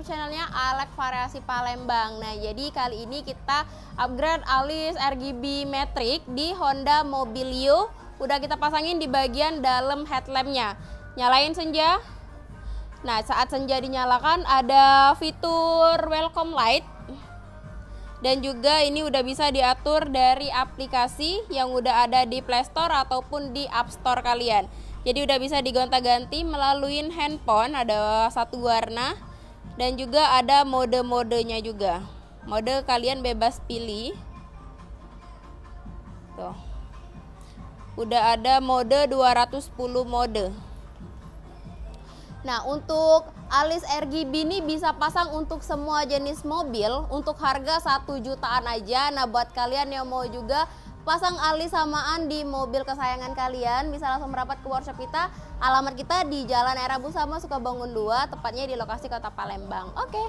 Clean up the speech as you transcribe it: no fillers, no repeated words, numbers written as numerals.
channelnya Alex Variasi Palembang. Nah, jadi kali ini kita upgrade alis RGB Matrix di Honda Mobilio. Udah kita pasangin di bagian dalam headlampnya. Nyalain senja. Nah, saat senja dinyalakan ada fitur welcome light. Dan juga ini udah bisa diatur dari aplikasi yang udah ada di Play Store ataupun di App Store kalian. Jadi udah bisa digonta-ganti melalui handphone, ada satu warna. Dan juga ada mode-modenya juga. Mode kalian bebas pilih. Tuh. Udah ada mode 210 mode. Nah, untuk alis RGB ini bisa pasang untuk semua jenis mobil untuk harga 1 jutaan aja. Nah, buat kalian yang mau juga pasang alis samaan di mobil kesayangan kalian, bisa langsung merapat ke workshop kita. Alamat kita di Jalan Era Busama, Sukabangun 2, tepatnya di lokasi Kota Palembang. Oke.